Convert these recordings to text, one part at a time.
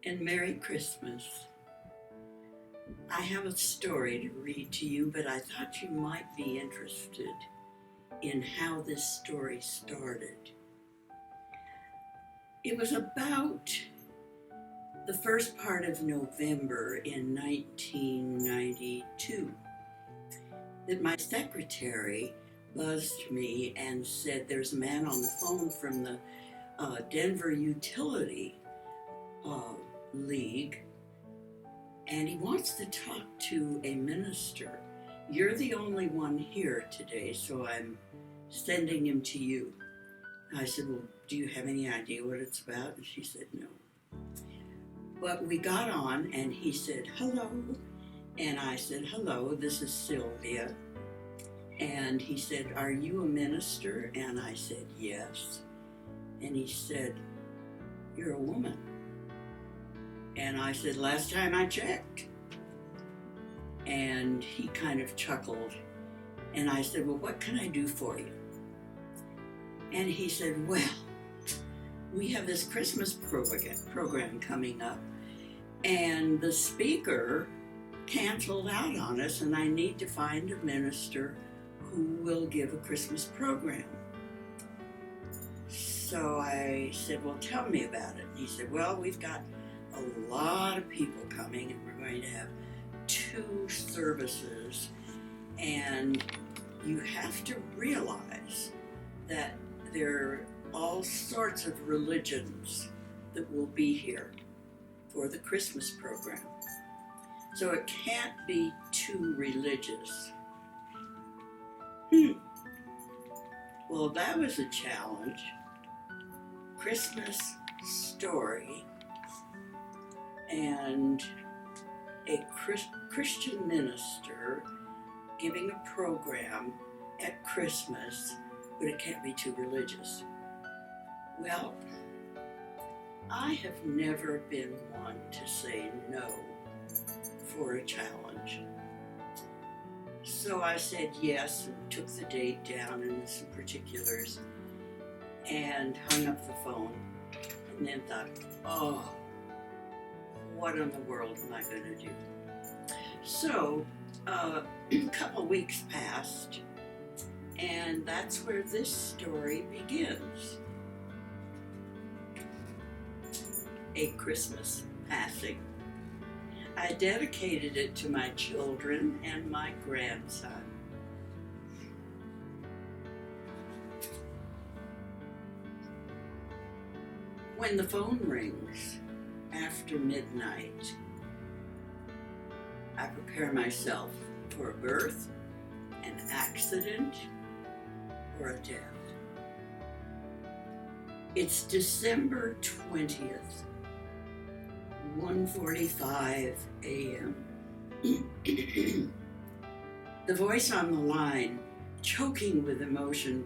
and Merry Christmas. I have a story to read to you, but I thought you might be interested in how this story started. It was about the first part of November in 1992 that my secretary buzzed me and said there's a man on the phone from the Denver Utility League, and he wants to talk to a minister. You're the only one here today, so I'm sending him to you. I said, well, do you have any idea what it's about? And she said, no. But we got on, and he said, hello. And I said, hello, this is Sylvia. And he said, are you a minister? And I said, yes. And he said, you're a woman. And I said, last time I checked. And he kind of chuckled. And I said, well, what can I do for you? And he said, well, we have this Christmas program coming up, and the speaker canceled out on us, and I need to find a minister who will give a Christmas program. So I said, well, tell me about it. And he said, well, we've got a lot of people coming, and we're going to have 2 services, and you have to realize that there are all sorts of religions that will be here for the Christmas program. So it can't be too religious. Well, that was a challenge. Christmas story and a Christian minister giving a program at Christmas, but it can't be too religious. Well, I have never been one to say no for a challenge. So I said yes and took the date down and some particulars and hung up the phone, and then thought, oh, what in the world am I going to do? So a couple weeks passed, and that's where this story begins. A Christmas passing. I dedicated it to my children and my grandson. When the phone rings after midnight, I prepare myself for a birth, an accident, or a death. It's December 20th, 1:45 a.m. The voice on the line, choking with emotion,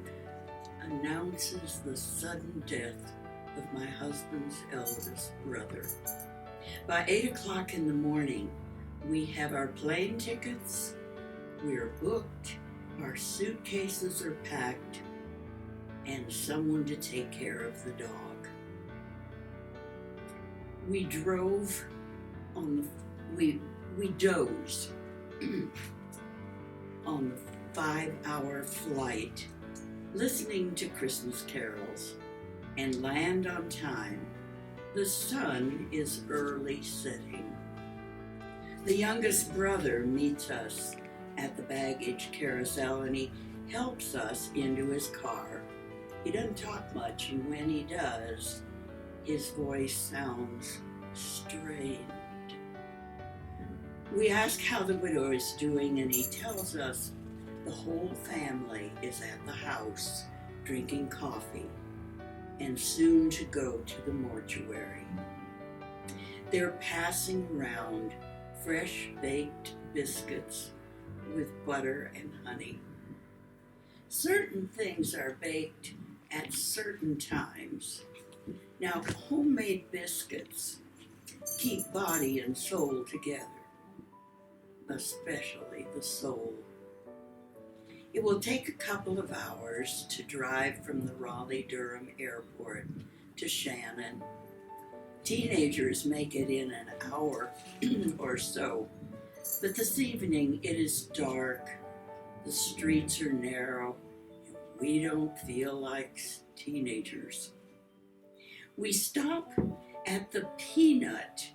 announces the sudden death of my husband's eldest brother. By 8 o'clock in the morning, we have our plane tickets, we're booked, our suitcases are packed, and someone to take care of the dog. We drove we dozed on the 5-hour flight, listening to Christmas carols, and land on time. The sun is early setting. The youngest brother meets us at the baggage carousel, and he helps us into his car. He doesn't talk much, and when he does, his voice sounds strained. We ask how the widow is doing, and he tells us the whole family is at the house drinking coffee and soon to go to the mortuary. They're passing around fresh baked biscuits with butter and honey. Certain things are baked at certain times. Now, homemade biscuits keep body and soul together, especially the soul. It will take a couple of hours to drive from the Raleigh-Durham airport to Shannon. Teenagers make it in an hour or so, but this evening it is dark, the streets are narrow, and we don't feel like teenagers. We stop at the peanut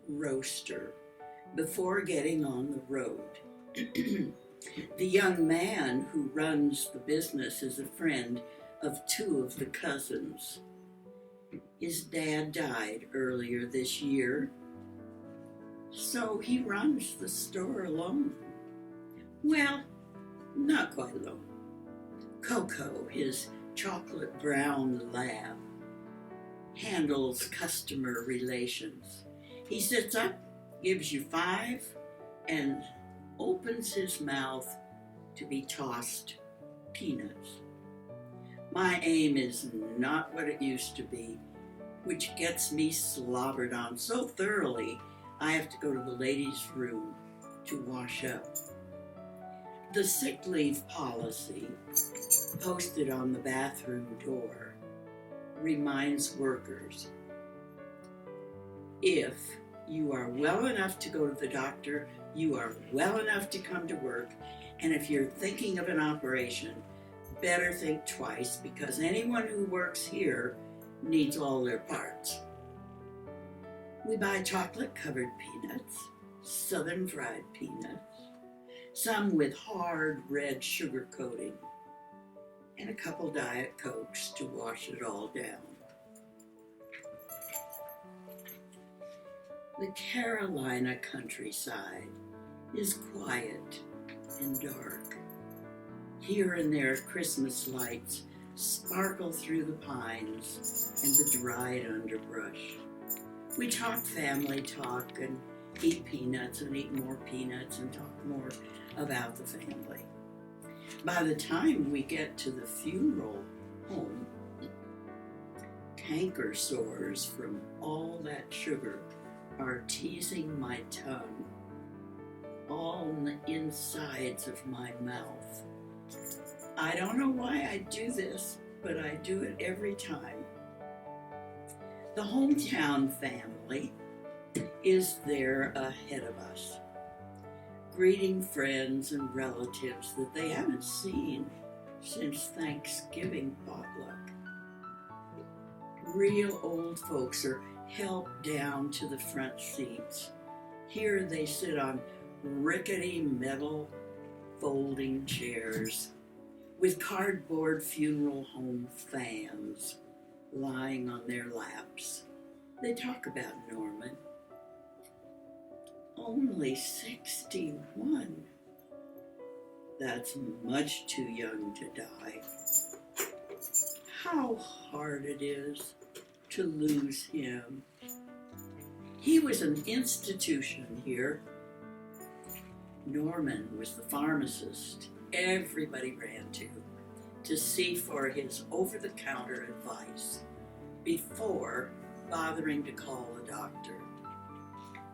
roaster before getting on the road. The young man who runs the business is a friend of two of the cousins. His dad died earlier this year, so he runs the store alone. Well, not quite alone. Coco, his chocolate brown lab, handles customer relations. He sits up, gives you 5, and opens his mouth to be tossed peanuts. My aim is not what it used to be, which gets me slobbered on so thoroughly I have to go to the ladies' room to wash up. The sick leave policy posted on the bathroom door reminds workers, if you are well enough to go to the doctor, you are well enough to come to work, and if you're thinking of an operation, better think twice, because anyone who works here needs all their parts. We buy chocolate-covered peanuts, southern fried peanuts, some with hard red sugar coating, and a couple Diet Cokes to wash it all down. The Carolina countryside is quiet and dark. Here and there, Christmas lights sparkle through the pines and the dried underbrush. We talk family talk and eat peanuts and eat more peanuts and talk more about the family. By the time we get to the funeral home, canker sores from all that sugar are teasing my tongue, all on the insides of my mouth. I don't know why I do this, but I do it every time. The hometown family is there ahead of us, greeting friends and relatives that they haven't seen since Thanksgiving potluck. Real old folks are helped down to the front seats. Here they sit on rickety metal folding chairs with cardboard funeral home fans lying on their laps. They talk about Norman. Only 61. That's much too young to die. How hard it is to lose him. He was an institution here. Norman was the pharmacist everybody ran to see for his over-the-counter advice before bothering to call a doctor.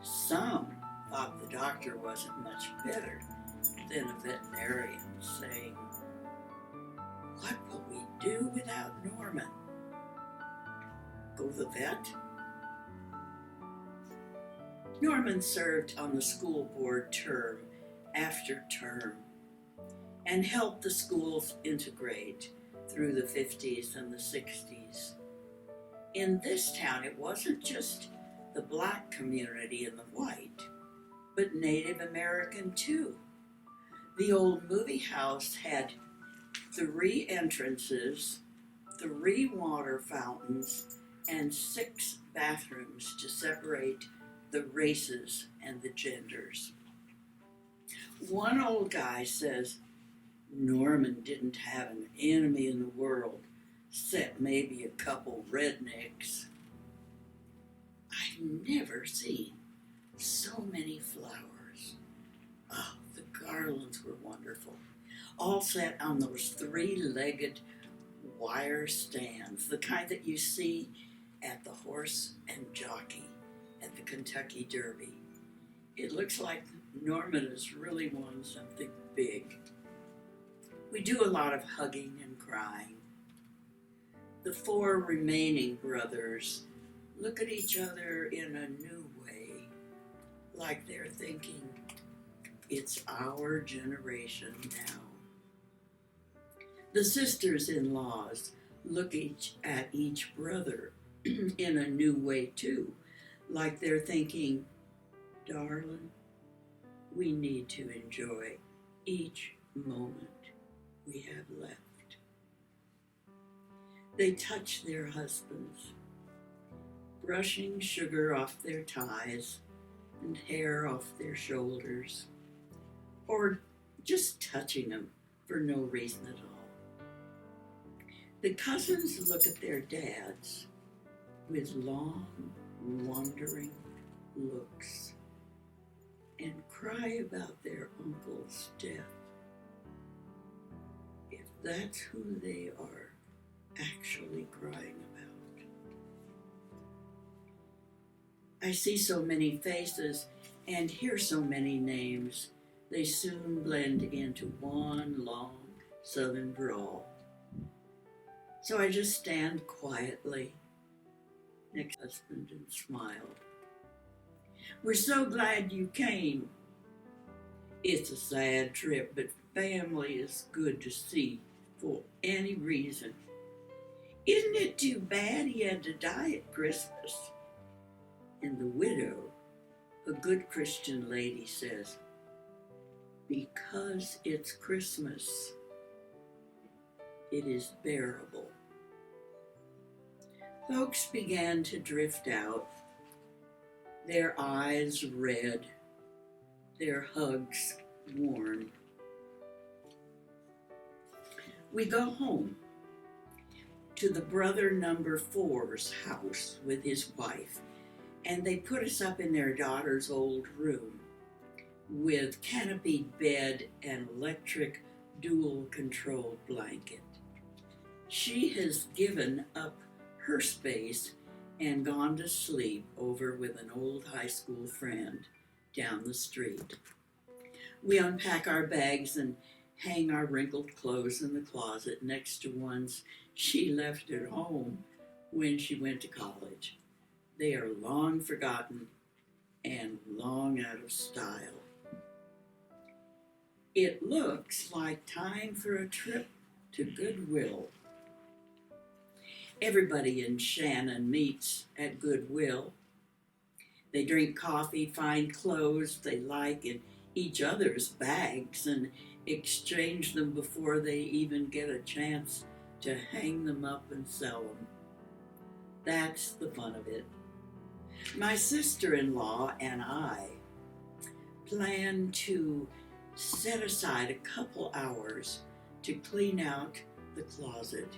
Some thought the doctor wasn't much better than a veterinarian, saying, "What will we do without Norman? Go to the vet?" Norman served on the school board term after term and helped the schools integrate through the 50s and the 60s. In this town, it wasn't just the black community and the white, but Native American too. The old movie house had 3 entrances, 3 water fountains, and 6 bathrooms to separate the races and the genders. One old guy says Norman didn't have an enemy in the world, except maybe a couple rednecks. I've never seen so many flowers. Oh, the garlands were wonderful, all set on those 3-legged wire stands, the kind that you see at the horse and jockey at the Kentucky Derby. It looks like Norman has really won something big. We do a lot of hugging and crying. The 4 remaining brothers look at each other in a new way, like they're thinking, it's our generation now. The sisters-in-laws look at each brother in a new way too, like they're thinking, darling, we need to enjoy each moment we have left. They touch their husbands, brushing sugar off their ties and hair off their shoulders, or just touching them for no reason at all. The cousins look at their dads with long, wandering looks and cry about their uncle's death. If that's who they are actually crying about. I see so many faces and hear so many names. They soon blend into one long southern drawl. So I just stand quietly next to my husband and smile. We're so glad you came. It's a sad trip, but family is good to see for any reason. Isn't it too bad he had to die at Christmas? And the widow, a good Christian lady, says, because it's Christmas, it is bearable. Folks began to drift out, their eyes red, their hugs warm. We go home to the brother number 4's house with his wife, and they put us up in their daughter's old room with canopied bed and electric dual-controlled blanket. She has given up her space and gone to sleep over with an old high school friend down the street. We unpack our bags and hang our wrinkled clothes in the closet next to ones she left at home when she went to college. They are long forgotten and long out of style. It looks like time for a trip to Goodwill. Everybody in Shannon meets at Goodwill. They drink coffee, find clothes they like in each other's bags, and exchange them before they even get a chance to hang them up and sell them. That's the fun of it. My sister-in-law and I plan to set aside a couple hours to clean out the closet.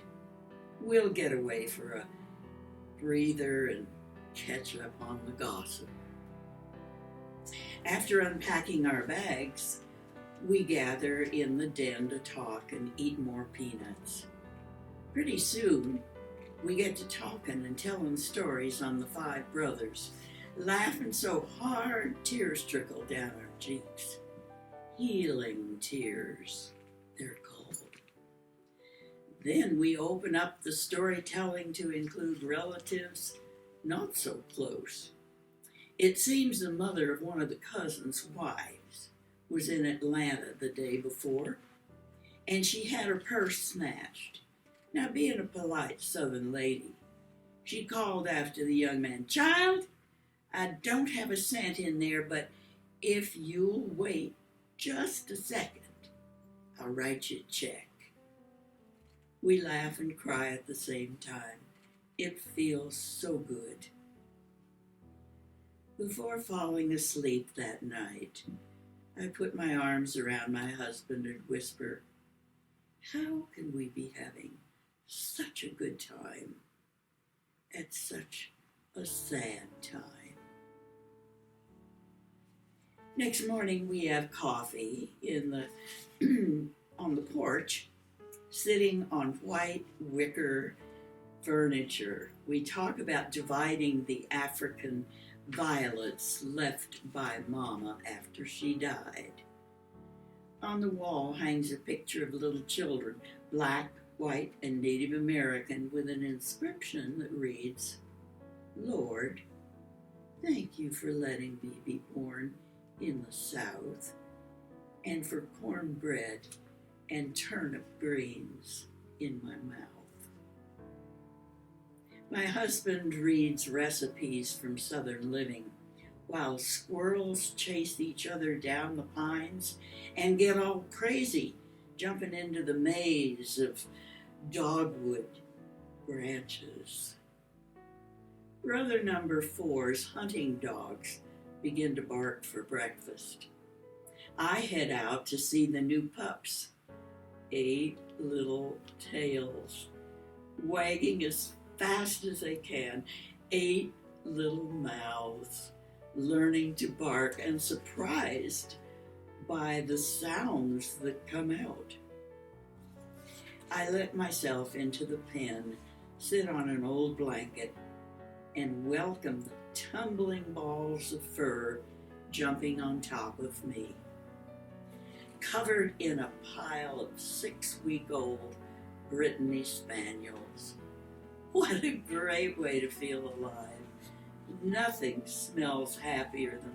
We'll get away for a breather and catch up on the gossip. After unpacking our bags, we gather in the den to talk and eat more peanuts. Pretty soon, we get to talking and telling stories on the 5 brothers, laughing so hard tears trickle down our cheeks. Healing tears, they're called. Then we open up the storytelling to include relatives not so close. It seems the mother of one of the cousins' wives was in Atlanta the day before, and she had her purse snatched. Now, being a polite Southern lady, she called after the young man, "Child, I don't have a cent in there, but if you'll wait just a second, I'll write you a check." We laugh and cry at the same time. It feels so good. Before falling asleep that night, I put my arms around my husband and whisper, how can we be having such a good time at such a sad time? Next morning, we have coffee on the porch, sitting on white wicker furniture. We talk about dividing the African violets left by Mama after she died. On the wall hangs a picture of little children, black, white, and Native American, with an inscription that reads, Lord, thank you for letting me be born in the South, and for cornbread and turnip greens in my mouth. My husband reads recipes from Southern living while squirrels chase each other down the pines and get all crazy, jumping into the maze of dogwood branches. Brother number four's hunting dogs begin to bark for breakfast. I head out to see the new pups, 8 little tails, wagging as fast as they can, 8 little mouths, learning to bark and surprised by the sounds that come out. I let myself into the pen, sit on an old blanket, and welcome the tumbling balls of fur jumping on top of me. Covered in a pile of 6-week-old Brittany Spaniels. What a great way to feel alive. Nothing smells happier than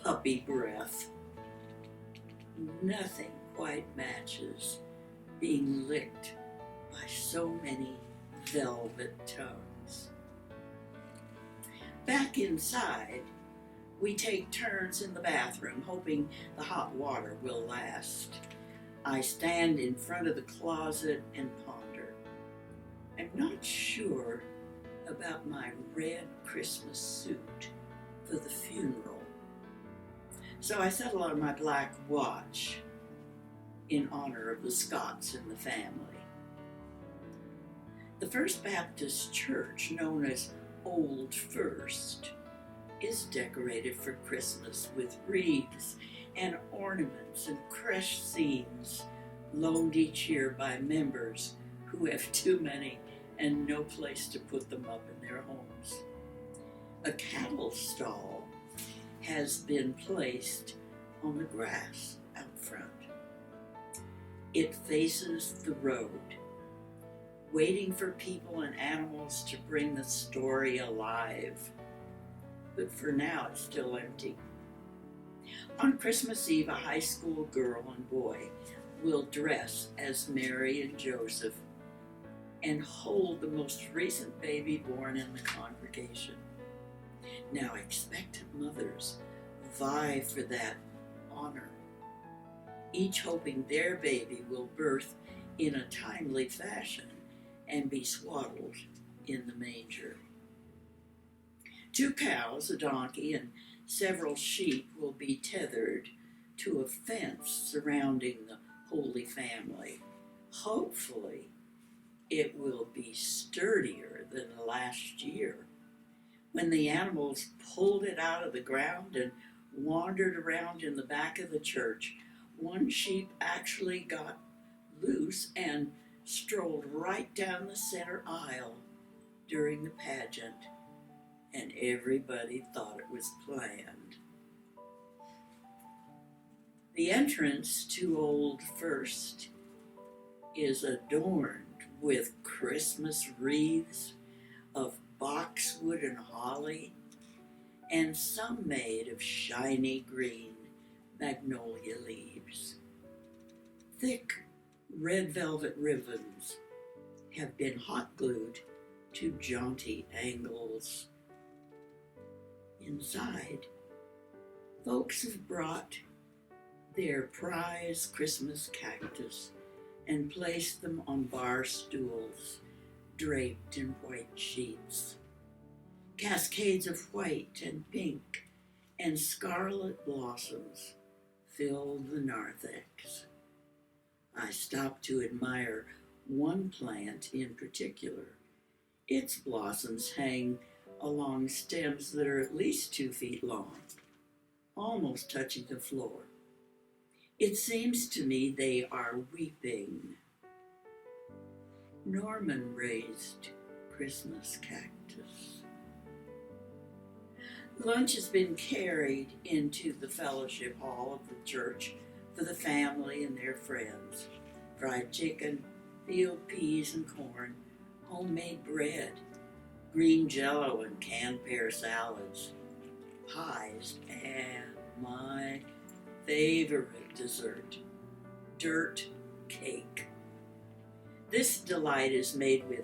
puppy breath. Nothing quite matches being licked by so many velvet tongues. Back inside, we take turns in the bathroom, hoping the hot water will last. I stand in front of the closet and ponder. I'm not sure about my red Christmas suit for the funeral, so I settle on my black watch in honor of the Scots in the family. The First Baptist Church, known as Old First, is decorated for Christmas with wreaths and ornaments and creche scenes loaned each year by members who have too many and no place to put them up in their homes. A cattle stall has been placed on the grass out front. It faces the road, waiting for people and animals to bring the story alive. But for now, it's still empty. On Christmas Eve, a high school girl and boy will dress as Mary and Joseph and hold the most recent baby born in the congregation. Now, expectant mothers vie for that honor, each hoping their baby will birth in a timely fashion and be swaddled in the manger. 2 cows, a donkey, and several sheep will be tethered to a fence surrounding the Holy Family. Hopefully, it will be sturdier than last year, when the animals pulled it out of the ground and wandered around in the back of the church. One sheep actually got loose and strolled right down the center aisle during the pageant, and everybody thought it was planned. The entrance to Old First is adorned with Christmas wreaths of boxwood and holly, and some made of shiny green magnolia leaves. Thick red velvet ribbons have been hot glued to jaunty angles. Inside, folks have brought their prize Christmas cactus and placed them on bar stools draped in white sheets. Cascades of white and pink and scarlet blossoms fill the narthex. I stop to admire one plant in particular. Its blossoms hang along stems that are at least 2 feet long, almost touching the floor. It seems to me they are weeping. Norman raised Christmas cactus. Lunch has been carried into the fellowship hall of the church for the family and their friends. Fried chicken, field peas and corn, homemade bread, green jello and canned pear salads, pies, and my favorite dessert, dirt cake. This delight is made with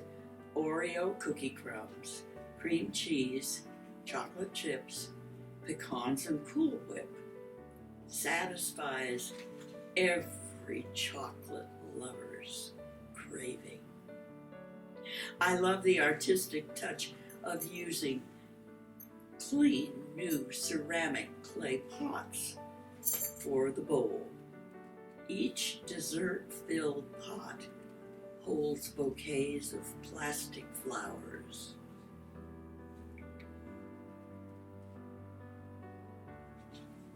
Oreo cookie crumbs, cream cheese, chocolate chips, pecans, and Cool Whip. Satisfies every chocolate lover's craving. I love the artistic touch of using clean, new ceramic clay pots for the bowl. Each dessert-filled pot holds bouquets of plastic flowers.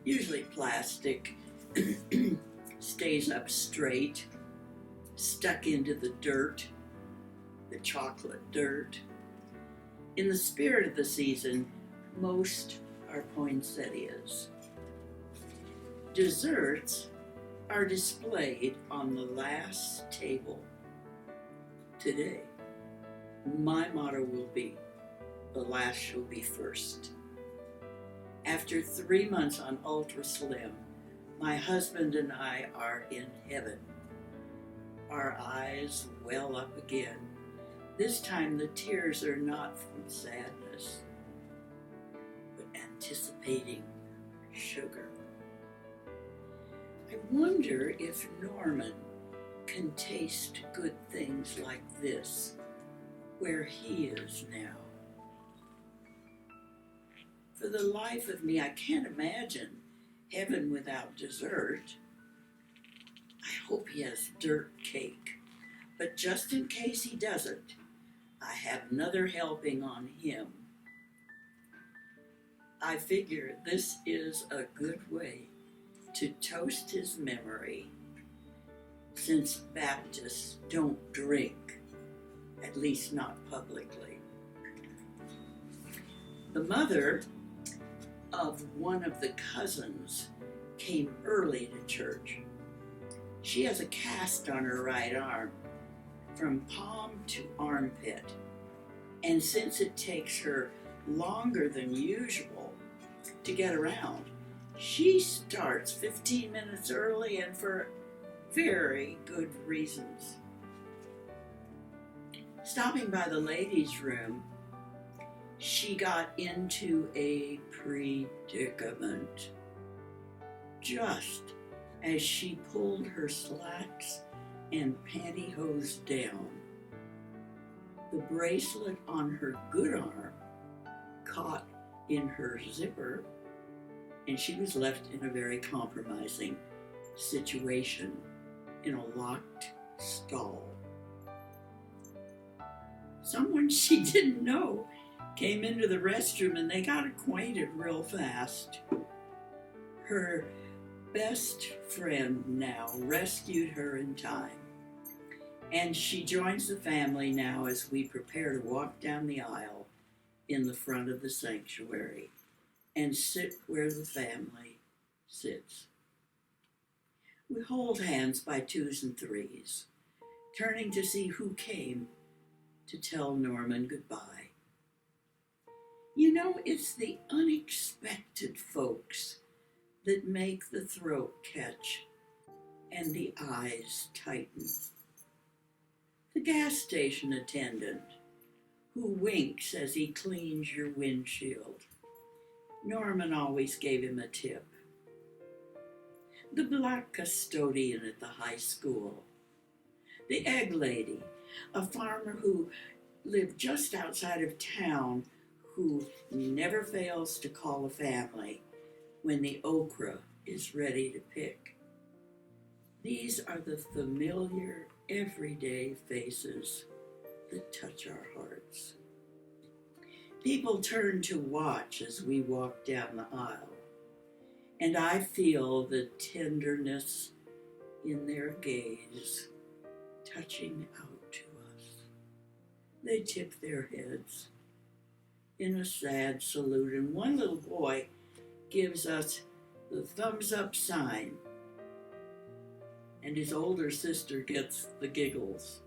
Usually plastic stays up straight, stuck into the dirt, the chocolate dirt. In the spirit of the season, most are poinsettias. Desserts are displayed on the last table. Today, my motto will be, the last shall be first. After 3 months on Ultra Slim, my husband and I are in heaven. Our eyes well up again. This time the tears are not from sadness, but anticipating sugar. I wonder if Norman can taste good things like this where he is now. For the life of me, I can't imagine heaven without dessert. I hope he has dirt cake, but just in case he doesn't, I have another helping on him. I figure this is a good way to toast his memory, since Baptists don't drink, at least not publicly. The mother of one of the cousins came early to church. She has a cast on her right arm from palm to armpit, and since it takes her longer than usual to get around, she starts 15 minutes early and for very good reasons. Stopping by the ladies' room, she got into a predicament just as she pulled her slacks and pantyhose down. The bracelet on her good arm caught in her zipper, and she was left in a very compromising situation in a locked stall. Someone she didn't know came into the restroom and they got acquainted real fast. Her best friend now rescued her in time, and she joins the family now as we prepare to walk down the aisle in the front of the sanctuary and sit where the family sits. We hold hands by twos and threes, turning to see who came to tell Norman goodbye. You know, it's the unexpected folks that make the throat catch and the eyes tighten. The gas station attendant who winks as he cleans your windshield. Norman always gave him a tip. The black custodian at the high school. The egg lady, a farmer who lived just outside of town who never fails to call a family when the okra is ready to pick. These are the familiar, everyday faces that touch our hearts. People turn to watch as we walk down the aisle, and I feel the tenderness in their gaze touching out to us. They tip their heads in a sad salute, and one little boy gives us the thumbs up sign, and his older sister gets the giggles.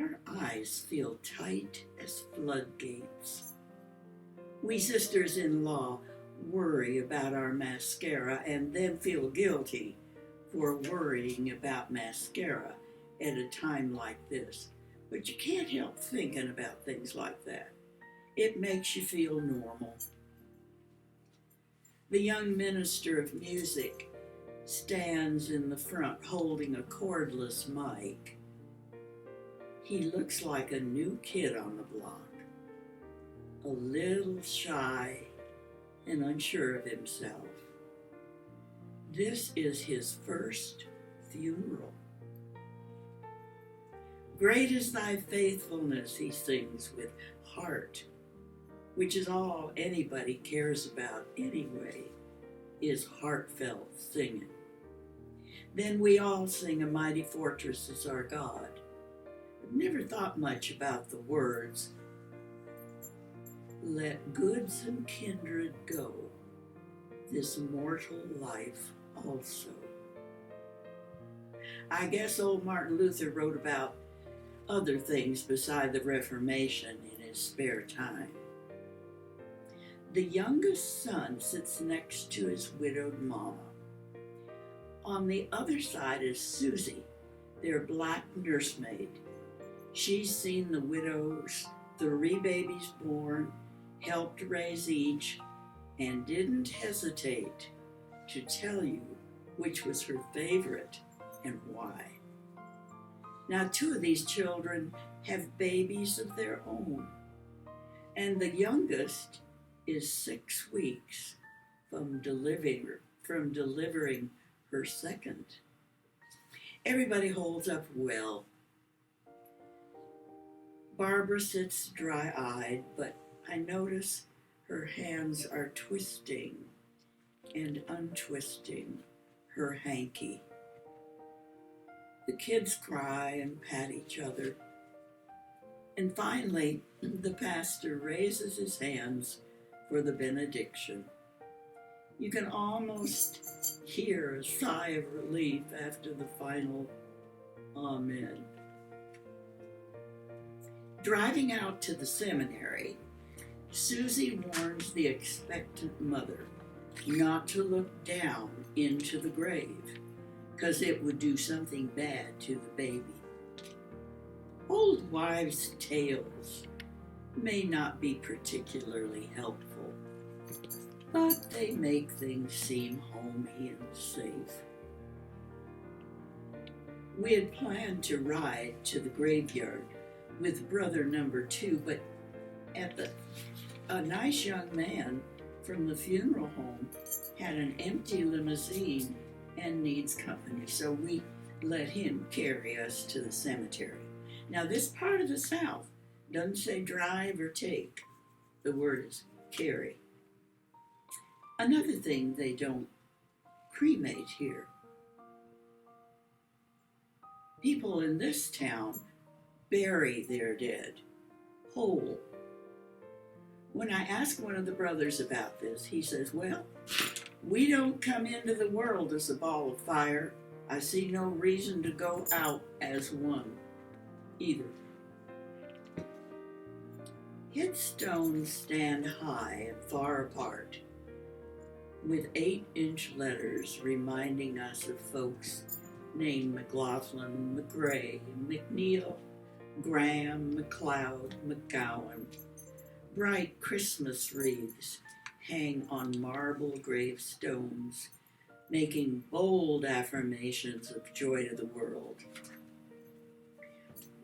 Our eyes feel tight as floodgates. We sisters-in-law worry about our mascara and then feel guilty for worrying about mascara at a time like this. But you can't help thinking about things like that. It makes you feel normal. The young minister of music stands in the front holding a cordless mic. He looks like a new kid on the block, a little shy and unsure of himself. This is his first funeral. Great is thy faithfulness, he sings with heart, which is all anybody cares about anyway, is heartfelt singing. Then we all sing A Mighty Fortress is Our God. I've never thought much about the words, let goods and kindred go, this mortal life also. I guess old Martin Luther wrote about other things beside the Reformation in his spare time. The youngest son sits next to his widowed mama. On the other side is Susie, their black nursemaid. She's seen the widow's 3 babies born, helped raise each, and didn't hesitate to tell you which was her favorite and why. Now 2 of these children have babies of their own, and the youngest is 6 weeks from delivering her second. Everybody holds up well. Barbara sits dry-eyed, but I notice her hands are twisting and untwisting her hanky. The kids cry and pat each other. And finally, the pastor raises his hands for the benediction. You can almost hear a sigh of relief after the final Amen. Driving out to the seminary, Susie warns the expectant mother not to look down into the grave, because it would do something bad to the baby. Old wives' tales may not be particularly helpful, but they make things seem homey and safe. We had planned to ride to the graveyard with brother number 2, but a nice young man from the funeral home had an empty limousine and needs company, so we let him carry us to the cemetery. Now, this part of the South doesn't say drive or take. The word is carry. Another thing, they don't cremate here. People in this town bury their dead whole. When I asked one of the brothers about this, he says, well, we don't come into the world as a ball of fire. I see no reason to go out as one either. Headstones stand high and far apart, with 8-inch letters reminding us of folks named McLaughlin, McRae, McNeil, Graham, McLeod, McGowan. Bright Christmas wreaths hang on marble gravestones, making bold affirmations of joy to the world.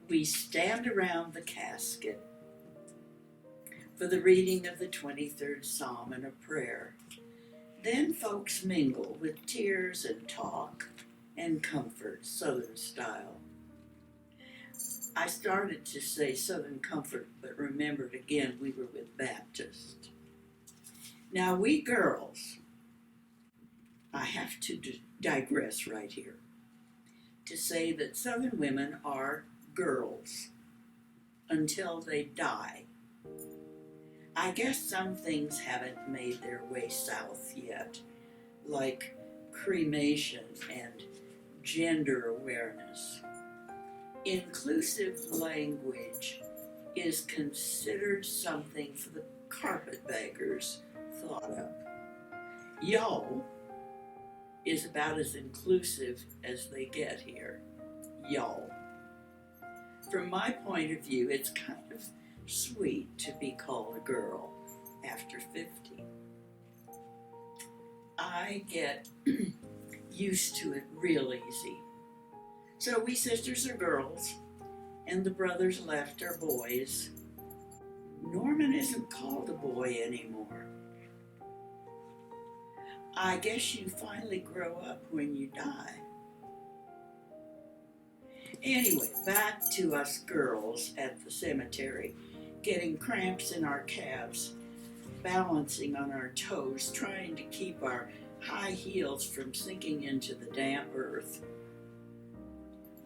We stand around the casket for the reading of the 23rd Psalm and a prayer. Then folks mingle with tears and talk and comfort, Southern style. I started to say Southern comfort, but remembered again we were with Baptist. Now we girls, I have to digress right here to say that Southern women are girls until they die. I guess some things haven't made their way south yet, like cremation and gender awareness. Inclusive language is considered something for the carpetbaggers thought up. Y'all is about as inclusive as they get here. Y'all. From my point of view, it's kind of sweet to be called a girl after 50. I get used to it real easy. So we sisters are girls, and the brothers left are boys. Norman isn't called a boy anymore. I guess you finally grow up when you die. Anyway, back to us girls at the cemetery, getting cramps in our calves, balancing on our toes, trying to keep our high heels from sinking into the damp earth.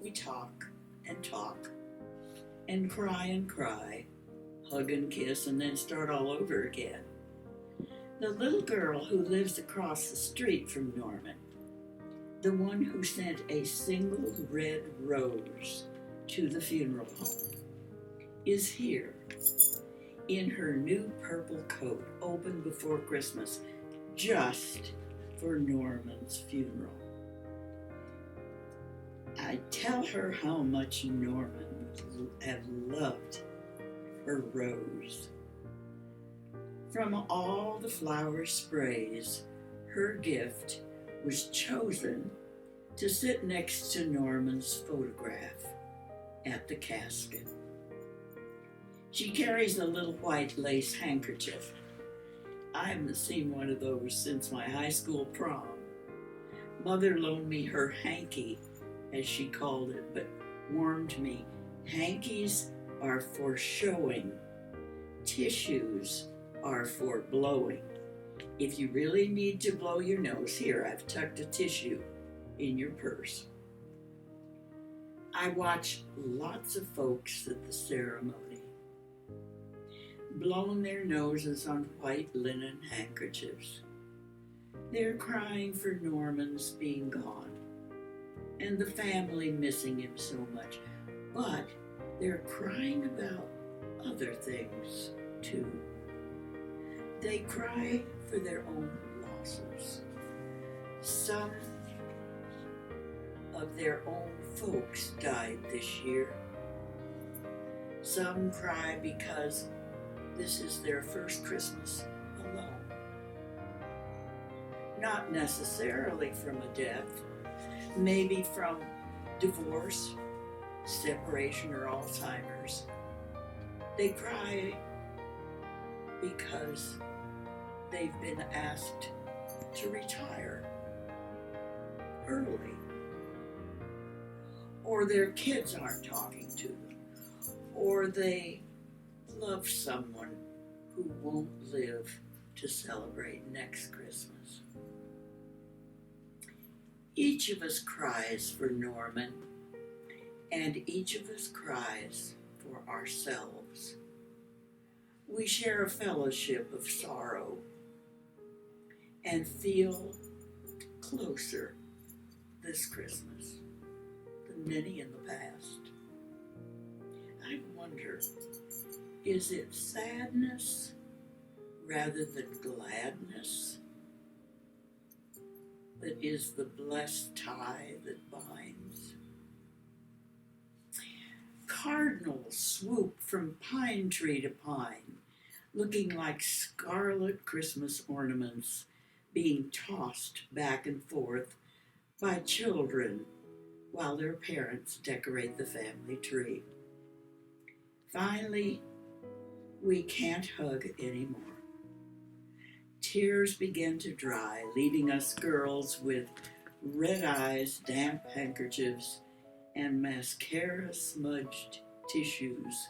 We talk and cry, hug and kiss, and then start all over again. The little girl who lives across the street from Norman, the one who sent a single red rose to the funeral home, is here in her new purple coat, opened before Christmas, just for Norman's funeral. I tell her how much Norman had loved her rose. From all the flower sprays, her gift was chosen to sit next to Norman's photograph at the casket. She carries a little white lace handkerchief. I haven't seen one of those since my high school prom. Mother loaned me her hanky, as she called it, but warned me, hankies are for showing. Tissues are for blowing. If you really need to blow your nose, here, I've tucked a tissue in your purse. I watch lots of folks at the ceremony, blowing their noses on white linen handkerchiefs. They're crying for Norman's being gone and the family missing him so much, but they're crying about other things too. They cry for their own losses. Some of their own folks died this year. Some cry because this is their first Christmas alone. Not necessarily from a death, maybe from divorce, separation, or Alzheimer's. They cry because they've been asked to retire early, or their kids aren't talking to them, or they love someone who won't live to celebrate next Christmas. Each of us cries for Norman, and each of us cries for ourselves. We share a fellowship of sorrow and feel closer this Christmas than many in the past. I wonder, is it sadness rather than gladness that is the blessed tie that binds? Cardinals swoop from pine tree to pine, looking like scarlet Christmas ornaments being tossed back and forth by children while their parents decorate the family tree. Finally, we can't hug anymore. Tears begin to dry, leaving us girls with red eyes, damp handkerchiefs, and mascara-smudged tissues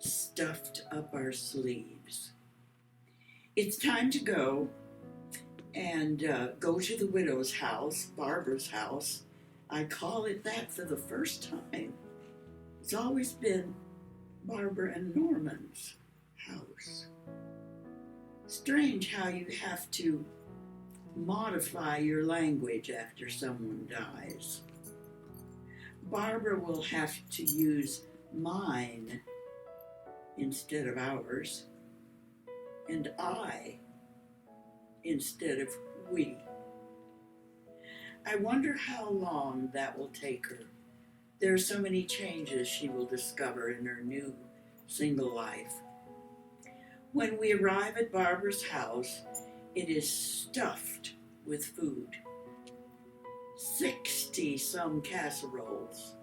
stuffed up our sleeves. It's time to go and go to the widow's house, Barbara's house. I call it that for the first time. It's always been Barbara and Norman's house. Strange how you have to modify your language after someone dies. Barbara will have to use mine instead of ours, and I instead of we. I wonder how long that will take her. There are so many changes she will discover in her new single life. When we arrive at Barbara's house, it is stuffed with food. 60 some casseroles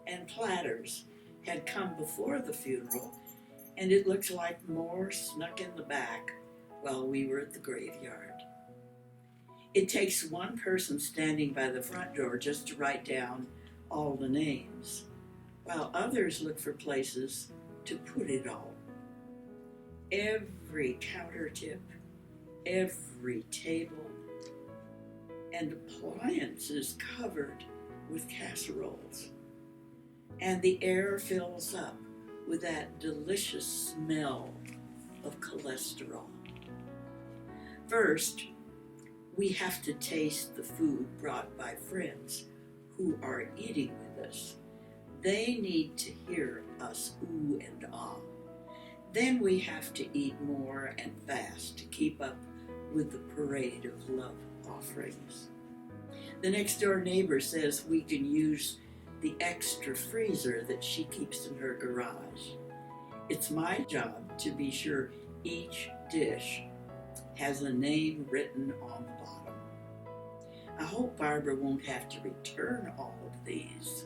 and platters had come before the funeral, and it looks like more snuck in the back while we were at the graveyard. It takes one person standing by the front door just to write down all the names, while others look for places to put it all. Every counter tip, every table, and appliance is covered with casseroles. And the air fills up with that delicious smell of cholesterol. First, we have to taste the food brought by friends who are eating with us. They need to hear us ooh and ah. Then we have to eat more and fast to keep up with the parade of love offerings. The next door neighbor says we can use the extra freezer that she keeps in her garage. It's my job to be sure each dish has a name written on the bottom. I hope Barbara won't have to return all of these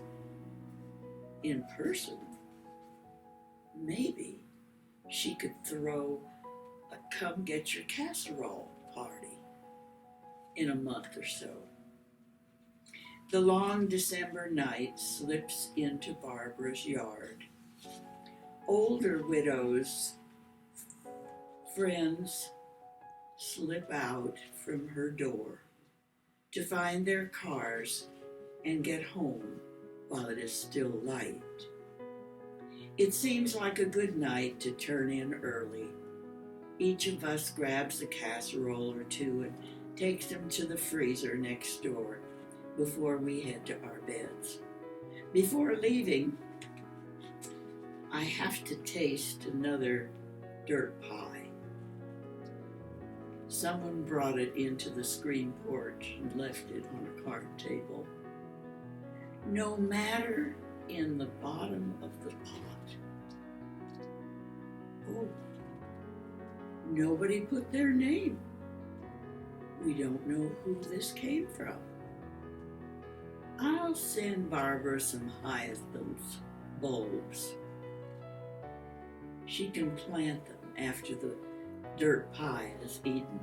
in person. Maybe she could throw a come get your casserole party in a month or so. The long December night slips into Barbara's yard. Older widows' friends slip out from her door to find their cars and get home while it is still light. It seems like a good night to turn in early. Each of us grabs a casserole or two and takes them to the freezer next door before we head to our beds. Before leaving, I have to taste another dirt pie. Someone brought it into the screen porch and left it on a card table. No matter in the bottom of the pot. Oh, nobody put their name. We don't know who this came from. I'll send Barbara some hyacinth bulbs. She can plant them after the dirt pie is eaten.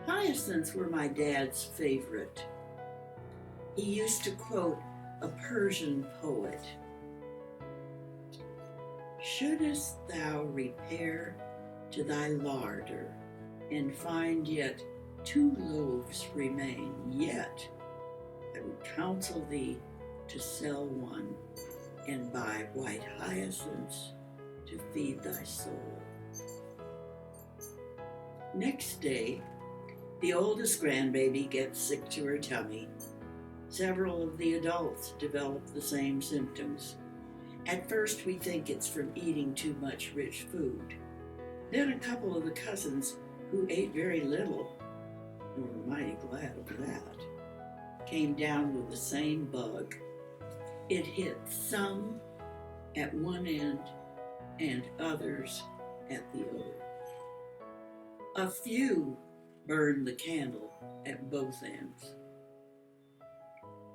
Hyacinths were my dad's favorite. He used to quote a Persian poet. Shouldest thou repair to thy larder and find yet 2 loaves remain, yet I would counsel thee to sell one and buy white hyacinths to feed thy soul. Next day, the oldest grandbaby gets sick to her tummy. Several of the adults develop the same symptoms. At first, we think it's from eating too much rich food. Then a couple of the cousins who ate very little, and were mighty glad of that, came down with the same bug. It hit some at one end and others at the other. A few burned the candle at both ends.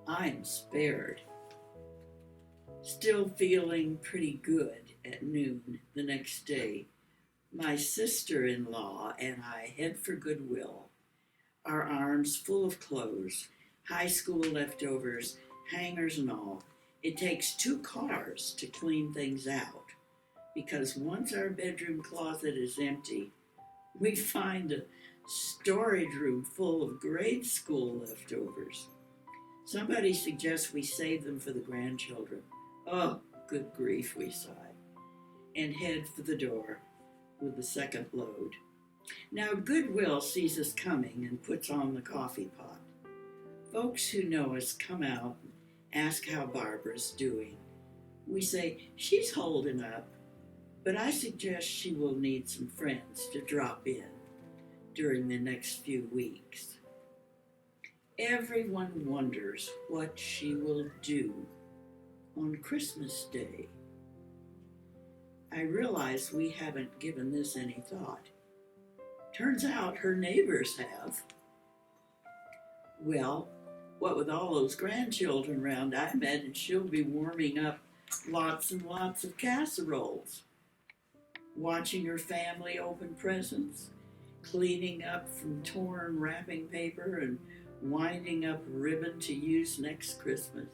I'm spared. Still feeling pretty good at noon the next day, my sister-in-law and I head for Goodwill, our arms full of clothes, high school leftovers, hangers and all. It takes 2 cars to clean things out, because once our bedroom closet is empty, we find a storage room full of grade school leftovers. Somebody suggests we save them for the grandchildren. Oh, good grief, we sigh, and head for the door with the second load. Now Goodwill sees us coming and puts on the coffee pot. Folks who know us come out ask how Barbara's doing. We say, she's holding up, but I suggest she will need some friends to drop in during the next few weeks. Everyone wonders what she will do on Christmas Day. I realize we haven't given this any thought. Turns out her neighbors have. Well, what with all those grandchildren around, I imagine she'll be warming up lots and lots of casseroles, watching her family open presents, cleaning up from torn wrapping paper and winding up ribbon to use next Christmas.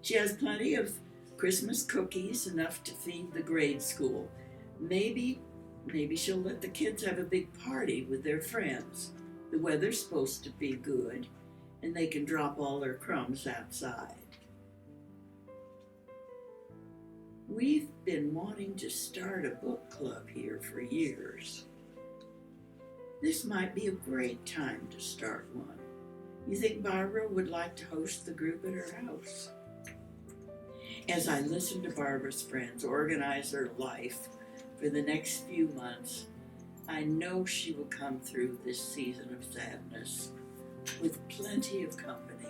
She has plenty of Christmas cookies, enough to feed the grade school. Maybe she'll let the kids have a big party with their friends. The weather's supposed to be good, and they can drop all their crumbs outside. We've been wanting to start a book club here for years. This might be a great time to start one. You think Barbara would like to host the group at her house? As I listen to Barbara's friends organize her life for the next few months, I know she will come through this season of sadness with plenty of company.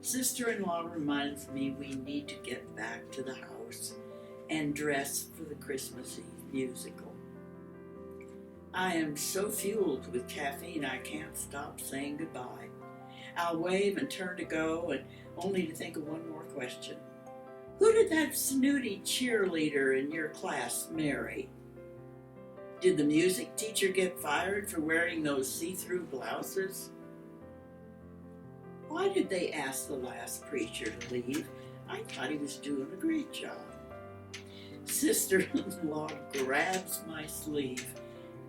Sister-in-law reminds me we need to get back to the house and dress for the Christmas Eve musical. I am so fueled with caffeine I can't stop saying goodbye. I'll wave and turn to go, and only to think of one more question. Who did that snooty cheerleader in your class marry? Did the music teacher get fired for wearing those see-through blouses? Why did they ask the last preacher to leave? I thought he was doing a great job. Sister-in-law grabs my sleeve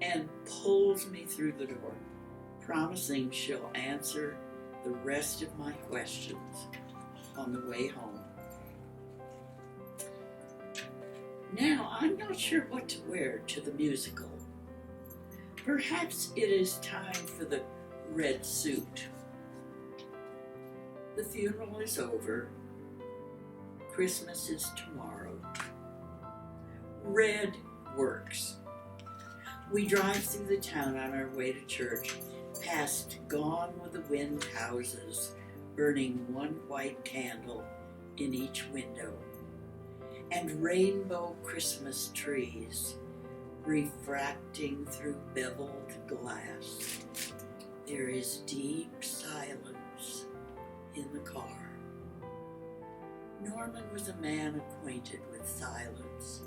and pulls me through the door, promising she'll answer the rest of my questions on the way home. Now, I'm not sure what to wear to the musical. Perhaps it is time for the red suit. The funeral is over. Christmas is tomorrow. Red works. We drive through the town on our way to church, past Gone with the Wind houses, burning one white candle in each window, and rainbow Christmas trees refracting through beveled glass. There is deep silence in the car. Norman was a man acquainted with silence.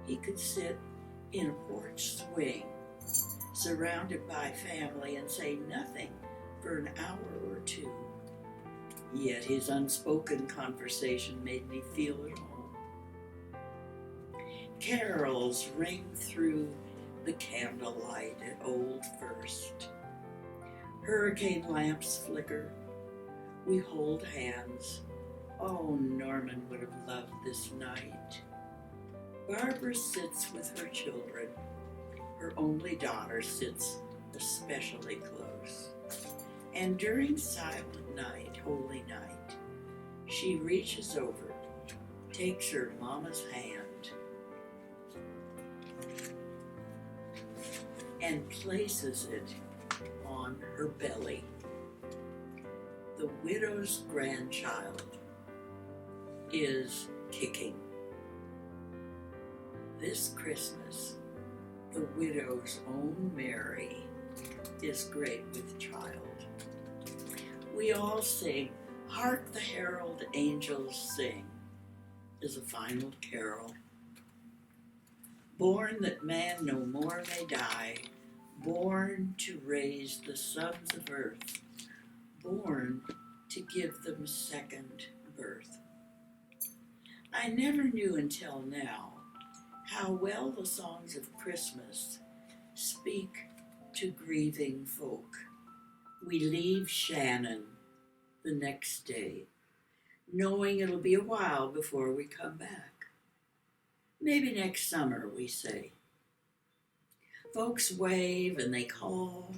He could sit in a porch swing, surrounded by family, and say nothing for an hour or two. Yet his unspoken conversation made me feel at home. Carols ring through the candlelight at Old First. Hurricane lamps flicker. We hold hands. Oh, Norman would have loved this night. Barbara sits with her children. Her only daughter sits especially close. And during Silent Night, Holy Night, she reaches over, takes her mama's hand, and places it on her belly. The widow's grandchild is kicking. This Christmas, the widow's own Mary is great with child. We all sing, "Hark the herald angels sing," is a final carol. Born that man no more may die, born to raise the sons of earth, born to give them second birth. I never knew until now how well the songs of Christmas speak to grieving folk. We leave Shannon the next day, knowing it'll be a while before we come back. Maybe next summer, we say. Folks wave and they call.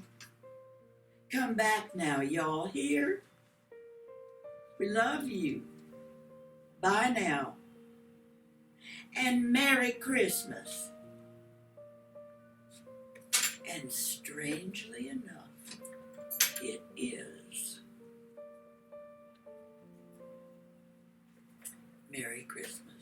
Come back now, y'all hear? We love you. Bye now. And Merry Christmas. And strangely enough, it is Merry Christmas.